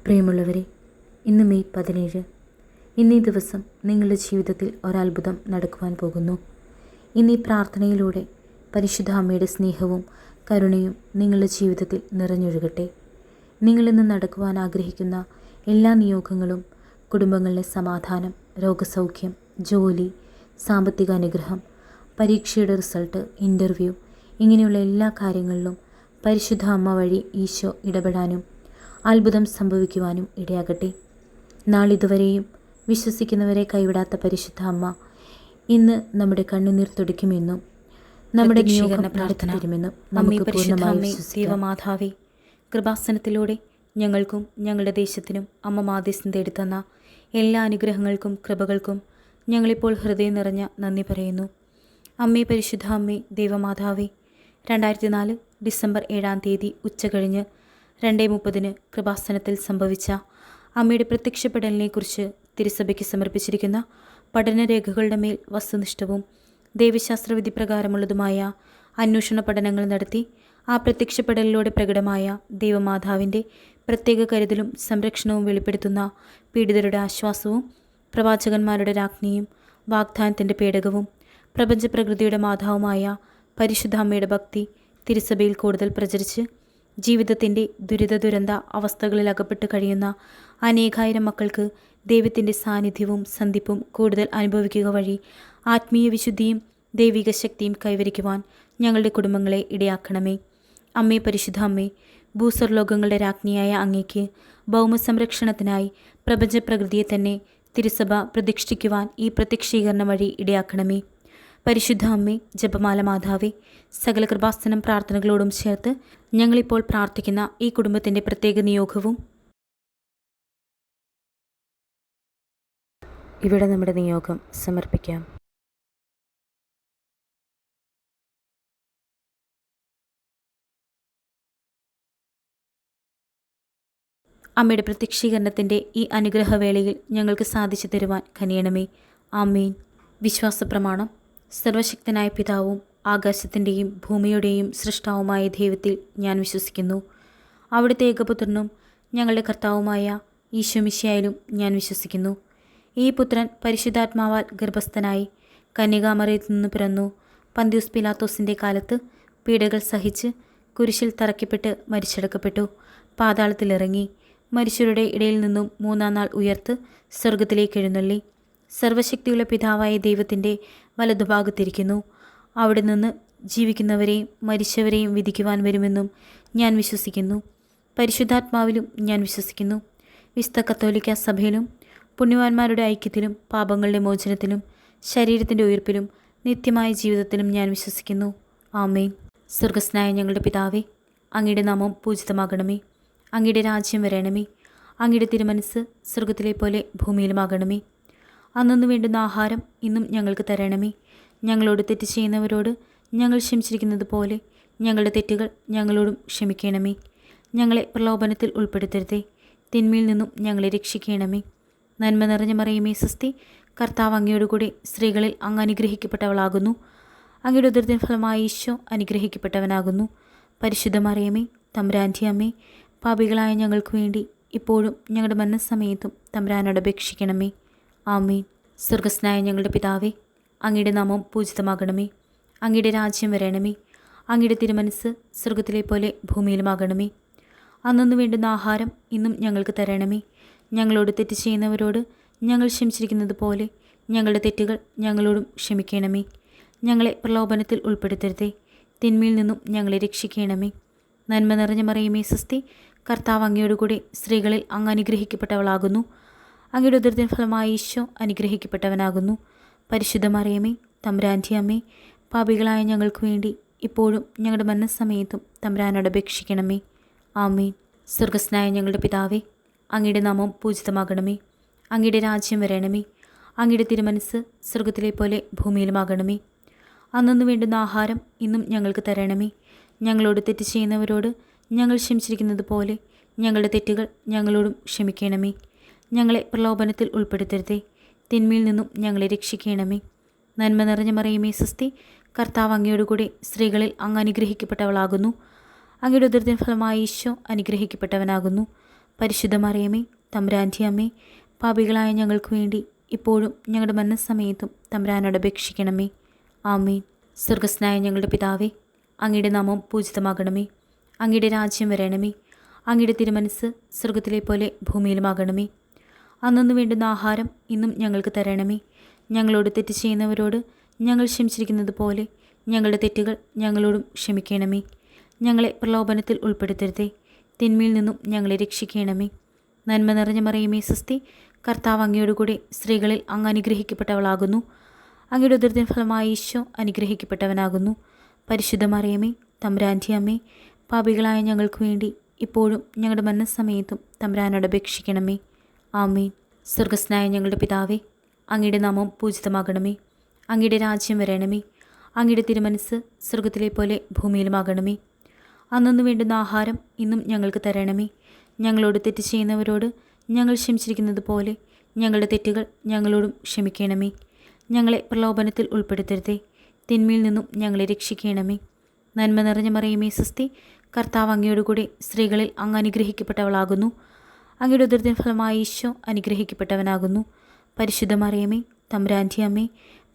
പ്രിയമുള്ളവരെ, ഇന്ന് മെയ് 17. ഇന്നീ ദിവസം നിങ്ങളുടെ ജീവിതത്തിൽ ഒരത്ഭുതം നടക്കുവാൻ പോകുന്നു. ഇന്നീ പ്രാർത്ഥനയിലൂടെ പരിശുദ്ധ അമ്മയുടെ സ്നേഹവും കരുണയും നിങ്ങളുടെ ജീവിതത്തിൽ നിറഞ്ഞൊഴുകട്ടെ. നിങ്ങളിന്ന് നടക്കുവാൻ ആഗ്രഹിക്കുന്ന എല്ലാ നിയോഗങ്ങളും, കുടുംബങ്ങളിലെ സമാധാനം, രോഗസൗഖ്യം, ജോലി, സാമ്പത്തിക അനുഗ്രഹം, പരീക്ഷയുടെ റിസൾട്ട്, ഇൻ്റർവ്യൂ, ഇങ്ങനെയുള്ള എല്ലാ കാര്യങ്ങളിലും പരിശുദ്ധ അമ്മ വഴി ഈശോ ഇടപെടാനും അത്ഭുതം സംഭവിക്കുവാനും ഇടയാകട്ടെ. നാളിതുവരെയും വിശ്വസിക്കുന്നവരെ കൈവിടാത്ത പരിശുദ്ധ അമ്മ ഇന്ന് നമ്മുടെ കണ്ണുനീർ തുടയ്ക്കുമെന്നും നമ്മുടെ നിയോഗം നടത്തിത്തരുമെന്നും നമുക്ക് പൂർണ്ണമായി വിശ്വസിക്കാം. മാതാവേ, കൃപാസനത്തിലൂടെ ഞങ്ങൾക്കും ഞങ്ങളുടെ ദേശത്തിനും അമ്മ മാധ്യസ്ഥം തേടിത്തന്ന എല്ലാ അനുഗ്രഹങ്ങൾക്കും കൃപകൾക്കും ഞങ്ങളിപ്പോൾ ഹൃദയം നിറഞ്ഞ നന്ദി പറയുന്നു. അമ്മേ, പരിശുദ്ധ അമ്മേ, ദൈവമാതാവേ, 2004 ഡിസംബർ 7 ഉച്ചകഴിഞ്ഞ് 2:30 കൃപാസനത്തിൽ സംഭവിച്ച അമ്മയുടെ പ്രത്യക്ഷപ്പെടലിനെക്കുറിച്ച് തിരുസഭയ്ക്ക് സമർപ്പിച്ചിരിക്കുന്ന പഠനരേഖകളുടെ മേൽ വസ്തുനിഷ്ഠവും ദൈവശാസ്ത്രവിധി പ്രകാരമുള്ളതുമായ അന്വേഷണ പഠനങ്ങൾ നടത്തി ആ പ്രത്യക്ഷപ്പെടലിലൂടെ പ്രകടമായ ദൈവമാതാവിൻ്റെ പ്രത്യേക കരുതലും സംരക്ഷണവും വെളിപ്പെടുത്തുന്ന പീഡിതരുടെ ആശ്വാസവും പ്രവാചകന്മാരുടെ രാജ്ഞിയും വാഗ്ദാനത്തിൻ്റെ പേടകവും പ്രപഞ്ചപ്രകൃതിയുടെ മാതാവുമായ പരിശുദ്ധ അമ്മയുടെ ഭക്തി തിരുസഭയിൽ കൂടുതൽ പ്രചരിച്ച് ജീവിതത്തിൻ്റെ ദുരിത അവസ്ഥകളിൽ അകപ്പെട്ട് കഴിയുന്ന അനേകായിരം മക്കൾക്ക് ദൈവത്തിൻ്റെ സാന്നിധ്യവും സന്ധിപ്പും കൂടുതൽ അനുഭവിക്കുക വഴി ആത്മീയ വിശുദ്ധിയും ദൈവിക ശക്തിയും കൈവരിക്കുവാൻ ഞങ്ങളുടെ കുടുംബങ്ങളെ ഇടയാക്കണമേ. അമ്മേ, പരിശുദ്ധ അമ്മേ, ഭൂസ്വർലോകങ്ങളുടെ രാജ്ഞിയായ അങ്ങേക്ക് ഭൗമസംരക്ഷണത്തിനായി പ്രപഞ്ചപ്രകൃതിയെ തന്നെ തിരുസഭ പ്രതിഷ്ഠിക്കുവാൻ ഈ പ്രത്യക്ഷീകരണം വഴി ഇടയാക്കണമേ. പരിശുദ്ധ അമ്മേ, ജപമാല മാതാവേ, സകല കൃപാസനം പ്രാർത്ഥനകളോടും ചേർത്ത് ഞങ്ങളിപ്പോൾ പ്രാർത്ഥിക്കുന്ന ഈ കുടുംബത്തിൻ്റെ പ്രത്യേക നിയോഗവും ഇവിടെ നമ്മുടെ നിയോഗം സമർപ്പിക്കാം. അമ്മയുടെ പ്രത്യക്ഷീകരണത്തിൻ്റെ ഈ അനുഗ്രഹവേളയിൽ ഞങ്ങൾക്ക് സാധിച്ചു തരുവാൻ കനിയണമേ. ആമേൻ. വിശ്വാസ പ്രമാണം. സർവശക്തനായ പിതാവും ആകാശത്തിൻ്റെയും ഭൂമിയുടെയും സൃഷ്ടാവുമായ ദൈവത്തിൽ ഞാൻ വിശ്വസിക്കുന്നു. അവിടുത്തെ ഏകപുത്രനും ഞങ്ങളുടെ കർത്താവുമായ ഈശോ മിശിഹായിലും ഞാൻ വിശ്വസിക്കുന്നു. ഈ പുത്രൻ പരിശുദ്ധാത്മാവാൽ ഗർഭസ്ഥനായി കന്യകാമറിയത്തിൽ നിന്ന് പിറന്നു. പന്തിയൂസ് പിലാത്തോസിൻ്റെ കാലത്ത് പീഡകൾ സഹിച്ച് കുരിശിൽ തറയ്ക്കപ്പെട്ട് മരിച്ചടക്കപ്പെട്ടു. പാതാളത്തിലിറങ്ങി. മരിച്ചവരുടെ ഇടയിൽ നിന്നും 3-ാം നാൾ ഉയർത്ത് സ്വർഗത്തിലേക്ക് എഴുന്നള്ളി. സർവശക്തിയുള്ള പിതാവായ ദൈവത്തിൻ്റെ വലതുഭാഗത്തിരിക്കുന്നു. അവിടെ നിന്ന് ജീവിക്കുന്നവരെയും മരിച്ചവരെയും വിധിക്കുവാൻ വരുമെന്നും ഞാൻ വിശ്വസിക്കുന്നു. പരിശുദ്ധാത്മാവിലും ഞാൻ വിശ്വസിക്കുന്നു. വിശുദ്ധ കത്തോലിക്ക സഭയിലും പുണ്യവാന്മാരുടെ ഐക്യത്തിലും പാപങ്ങളുടെ മോചനത്തിലും ശരീരത്തിൻ്റെ ഉയർപ്പിലും നിത്യമായ ജീവിതത്തിലും ഞാൻ വിശ്വസിക്കുന്നു. ആമേൻ. സ്വർഗസ്നായ ഞങ്ങളുടെ പിതാവേ, അങ്ങയുടെ നാമം പൂജിതമാകണമേ. അങ്ങയുടെ രാജ്യം വരണമേ. അങ്ങയുടെ തിരുമനസ് സ്വർഗത്തിലെ പോലെ ഭൂമിയിലുമാകണമേ. അന്നു വേണ്ടുന്ന ആഹാരം ഇന്നും ഞങ്ങൾക്ക് തരണമേ. ഞങ്ങളോട് തെറ്റ് ചെയ്യുന്നവരോട് ഞങ്ങൾ ക്ഷമിച്ചിരിക്കുന്നത് പോലെ ഞങ്ങളുടെ തെറ്റുകൾ ഞങ്ങളോടും ക്ഷമിക്കണമേ. ഞങ്ങളെ പ്രലോഭനത്തിൽ ഉൾപ്പെടുത്തരുതേ, തിന്മയിൽ നിന്നും ഞങ്ങളെ രക്ഷിക്കണമേ. നന്മ നിറഞ്ഞ മറിയമേ, സ്വസ്തി, കർത്താവ് അങ്ങയോടുകൂടി സ്ത്രീകളിൽ അങ്ങ് അനുഗ്രഹിക്കപ്പെട്ടവളാകുന്നു. അങ്ങയുടെ ഉദരത്തിൻ ഫലമായി ഈശോ അനുഗ്രഹിക്കപ്പെട്ടവനാകുന്നു. പരിശുദ്ധ മറിയമേ, തമ്പുരാൻ്റെ അമ്മേ, പാപികളായ ഞങ്ങൾക്ക് വേണ്ടി ഇപ്പോഴും ഞങ്ങളുടെ മരണസമയത്തും തമ്പുരാനോട് അപേക്ഷിക്കണമേ. ആമേൻ. സ്വർഗസ്നായ ഞങ്ങളുടെ പിതാവേ, അങ്ങയുടെ നാമം പൂജിതമാകണമേ. അങ്ങയുടെ രാജ്യം വരണമേ. അങ്ങയുടെ തിരുമനസ് സ്വർഗത്തിലെ പോലെ ഭൂമിയിലുമാകണമേ. അന്നു വേണ്ടുന്ന ആഹാരം ഇന്നും ഞങ്ങൾക്ക് തരണമേ. ഞങ്ങളോട് തെറ്റ് ചെയ്യുന്നവരോട് ഞങ്ങൾ ക്ഷമിച്ചിരിക്കുന്നത് പോലെ ഞങ്ങളുടെ തെറ്റുകൾ ഞങ്ങളോടും ക്ഷമിക്കണമേ. ഞങ്ങളെ പ്രലോഭനത്തിൽ ഉൾപ്പെടുത്തരുതേ, തിന്മയിൽ നിന്നും ഞങ്ങളെ രക്ഷിക്കണമേ. നന്മ നിറഞ്ഞ മറിയമേ, സ്വസ്തി, കർത്താവ് അങ്ങയോടുകൂടി സ്ത്രീകളിൽ അങ്ങ് അനുഗ്രഹിക്കപ്പെട്ടവളാകുന്നു. അങ്ങയുടെ ഉദരത്തിൻ ഫലമായി ഈശോ അനുഗ്രഹിക്കപ്പെട്ടവനാകുന്നു. പരിശുദ്ധ മറിയമേ, തമ്പുരാൻ്റെ അമ്മേ, പാപികളായ ഞങ്ങൾക്ക് വേണ്ടി ഇപ്പോഴും ഞങ്ങളുടെ മരണസമയത്തും തമ്പുരാനോട് അപേക്ഷിക്കണമേ. ആമേൻ. സ്വർഗസ്നായ ഞങ്ങളുടെ പിതാവേ, അങ്ങയുടെ നാമം പൂജിതമാകണമേ. അങ്ങയുടെ രാജ്യം വരണമേ. അങ്ങയുടെ തിരുമനസ് സ്വർഗത്തിലെ പോലെ ഭൂമിയിലുമാകണമേ. അന്നു വേണ്ടുന്ന ആഹാരം ഇന്നും ഞങ്ങൾക്ക് തരണമേ. ഞങ്ങളോട് തെറ്റ് ചെയ്യുന്നവരോട് ഞങ്ങൾ ക്ഷമിച്ചിരിക്കുന്നത് പോലെ ഞങ്ങളുടെ തെറ്റുകൾ ഞങ്ങളോടും ക്ഷമിക്കണമേ. ഞങ്ങളെ പ്രലോഭനത്തിൽ ഉൾപ്പെടുത്തരുതേ, തിന്മയിൽ നിന്നും ഞങ്ങളെ രക്ഷിക്കണമേ. നന്മ നിറഞ്ഞ മറിയമേ, സ്വസ്തി, കർത്താവ് അങ്ങയോടുകൂടി സ്ത്രീകളിൽ അങ്ങ് അനുഗ്രഹിക്കപ്പെട്ടവളാകുന്നു. അങ്ങയുടെ ഉദരത്തിൻ ഫലമായി ഈശോ അനുഗ്രഹിക്കപ്പെട്ടവനാകുന്നു. പരിശുദ്ധ മറിയമേ, തമ്പുരാൻ്റെ അമ്മേ, പാപികളായ ഞങ്ങൾക്ക് വേണ്ടി ഇപ്പോഴും ഞങ്ങളുടെ മരണസമയത്തും തമ്പുരാനോട് അപേക്ഷിക്കണമേ. ആമേൻ. സ്വർഗസ്നായ ഞങ്ങളുടെ പിതാവേ, അങ്ങയുടെ നാമം പൂജിതമാകണമേ. അങ്ങയുടെ രാജ്യം വരണമേ. അങ്ങയുടെ തിരുമനസ്സ് സ്വർഗത്തിലെ പോലെ ഭൂമിയിലുമാകണമേ. അന്നു വേണ്ടുന്ന ആഹാരം ഇന്നും ഞങ്ങൾക്ക് തരണമേ. ഞങ്ങളോട് തെറ്റ് ചെയ്യുന്നവരോട് ഞങ്ങൾ ക്ഷമിച്ചിരിക്കുന്നത് പോലെ ഞങ്ങളുടെ തെറ്റുകൾ ഞങ്ങളോടും ക്ഷമിക്കണമേ. ഞങ്ങളെ പ്രലോഭനത്തിൽ ഉൾപ്പെടുത്തരുതേ, തിന്മയിൽ നിന്നും ഞങ്ങളെ രക്ഷിക്കണമേ. നന്മ നിറഞ്ഞ മറിയമേ സ്വസ്തി, കർത്താവ് അങ്ങയോടുകൂടെ സ്ത്രീകളിൽ അങ്ങ് അനുഗ്രഹിക്കപ്പെട്ടവളാകുന്നു. അങ്ങയുടെ ഉദരത്തിൻ ഫലമായി ഈശോ അനുഗ്രഹിക്കപ്പെട്ടവനാകുന്നു. പരിശുദ്ധ മറിയമേ, തമ്പുരാൻ്റെ അമ്മേ, പാപികളായ ഞങ്ങൾക്ക് വേണ്ടി ഇപ്പോഴും ഞങ്ങളുടെ മരണസമയത്തും തമ്പുരാനോട് അപേക്ഷിക്കണമേ. ആമേൻ. സ്വർഗസ്നായ ഞങ്ങളുടെ പിതാവേ, അങ്ങയുടെ നാമം പൂജിതമാകണമേ. അങ്ങയുടെ രാജ്യം വരണമേ. അങ്ങയുടെ തിരുമനസ്സ് സ്വർഗത്തിലെ പോലെ ഭൂമിയിലുമാകണമേ. അന്നു വേണ്ടുന്ന ആഹാരം ഇന്നും ഞങ്ങൾക്ക് തരണമേ. ഞങ്ങളോട് തെറ്റ് ചെയ്യുന്നവരോട് ഞങ്ങൾ ക്ഷമിച്ചിരിക്കുന്നത് പോലെ ഞങ്ങളുടെ തെറ്റുകൾ ഞങ്ങളോടും ക്ഷമിക്കണമേ. ഞങ്ങളെ പ്രലോഭനത്തിൽ ഉൾപ്പെടുത്തരുതേ, തിന്മയിൽ നിന്നും ഞങ്ങളെ രക്ഷിക്കണമേ. നന്മ നിറഞ്ഞ മറിയമേ സ്വസ്തി, കർത്താവ് അങ്ങയോടുകൂടെ സ്ത്രീകളിൽ അങ്ങ് അനുഗ്രഹിക്കപ്പെട്ടവളാകുന്നു. അങ്ങയുടെ ഉദരത്തിൻ ഫലമായി ഈശോ അനുഗ്രഹിക്കപ്പെട്ടവനാകുന്നു. പരിശുദ്ധ മറിയമേ, തമ്പുരാൻ്റെ അമ്മേ,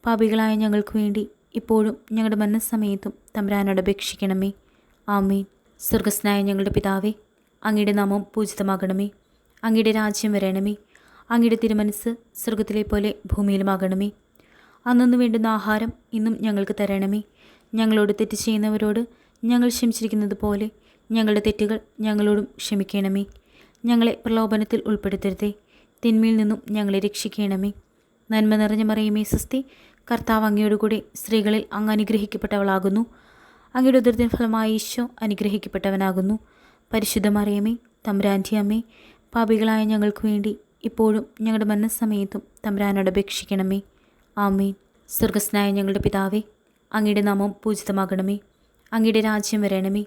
പാപികളായ ഞങ്ങൾക്ക് വേണ്ടി ഇപ്പോഴും ഞങ്ങളുടെ മരണസമയത്തും തമ്പുരാനോട് അപേക്ഷിക്കണമേ. ആമേൻ. സ്വർഗസ്നായ ഞങ്ങളുടെ പിതാവേ, അങ്ങയുടെ നാമം പൂജിതമാകണമേ. അങ്ങയുടെ രാജ്യം വരണമേ. അങ്ങയുടെ തിരുമനസ്സ് സ്വർഗത്തിലെ പോലെ ഭൂമിയിലുമാകണമേ. അന്നു വേണ്ടുന്ന ആഹാരം ഇന്നും ഞങ്ങൾക്ക് തരണമേ. ഞങ്ങളോട് തെറ്റ് ചെയ്യുന്നവരോട് ഞങ്ങൾ ക്ഷമിച്ചിരിക്കുന്നത് പോലെ ഞങ്ങളുടെ തെറ്റുകൾ ഞങ്ങളോടും ക്ഷമിക്കണമേ. ഞങ്ങളെ പ്രലോഭനത്തിൽ ഉൾപ്പെടുത്തരുതേ, തിന്മയിൽ നിന്നും ഞങ്ങളെ രക്ഷിക്കണമേ. നന്മ നിറഞ്ഞ മറിയമേ സ്വസ്തി, കർത്താവ് അങ്ങയോടുകൂടെ സ്ത്രീകളിൽ അങ്ങ് അനുഗ്രഹിക്കപ്പെട്ടവളാകുന്നു. അങ്ങയുടെ ഉദരത്തിൻ ഫലമായി ഈശോ അനുഗ്രഹിക്കപ്പെട്ടവനാകുന്നു. പരിശുദ്ധ മറിയമേ, തമ്പുരാൻ്റെ അമ്മേ, പാപികളായ ഞങ്ങൾക്ക് വേണ്ടി ഇപ്പോഴും ഞങ്ങളുടെ മരണസമയത്തും തമ്പുരാനോട് അപേക്ഷിക്കണമേ. ആമേൻ. സ്വർഗസ്നായ ഞങ്ങളുടെ പിതാവേ, അങ്ങയുടെ നാമം പൂജിതമാകണമേ. അങ്ങയുടെ രാജ്യം വരണമേ.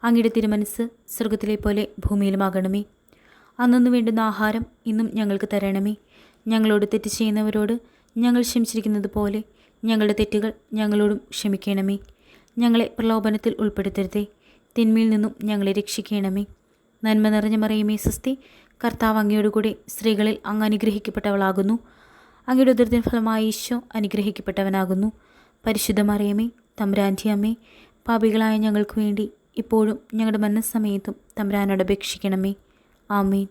അങ്ങയുടെ തിരുമനസ്സ് സ്വർഗത്തിലെ പോലെ ഭൂമിയിലുമാകണമേ. അന്നു വേണ്ടുന്ന ആഹാരം ഇന്നും ഞങ്ങൾക്ക് തരണമേ. ഞങ്ങളോട് തെറ്റ് ചെയ്യുന്നവരോട് ഞങ്ങൾ ക്ഷമിച്ചിരിക്കുന്നത് പോലെ ഞങ്ങളുടെ തെറ്റുകൾ ഞങ്ങളോടും ക്ഷമിക്കണമേ. ഞങ്ങളെ പ്രലോഭനത്തിൽ ഉൾപ്പെടുത്തരുതേ, തിന്മയിൽ നിന്നും ഞങ്ങളെ രക്ഷിക്കണമേ. നന്മ നിറഞ്ഞ മറിയമേ സ്വസ്തി, കർത്താവ് അങ്ങയോടുകൂടെ സ്ത്രീകളിൽ അങ്ങ് അനുഗ്രഹിക്കപ്പെട്ടവളാകുന്നു. അങ്ങയുടെ ഉദരത്തിൻ ഫലമായി ഈശോ അനുഗ്രഹിക്കപ്പെട്ടവനാകുന്നു. പരിശുദ്ധ മറിയമേ, തമ്പുരാൻ്റെ അമ്മേ, പാപികളായ ഞങ്ങൾക്ക് വേണ്ടി ഇപ്പോഴും ഞങ്ങളുടെ മരണസമയത്തും തമ്പുരാനോട് അപേക്ഷിക്കണമേ. ആമേൻ.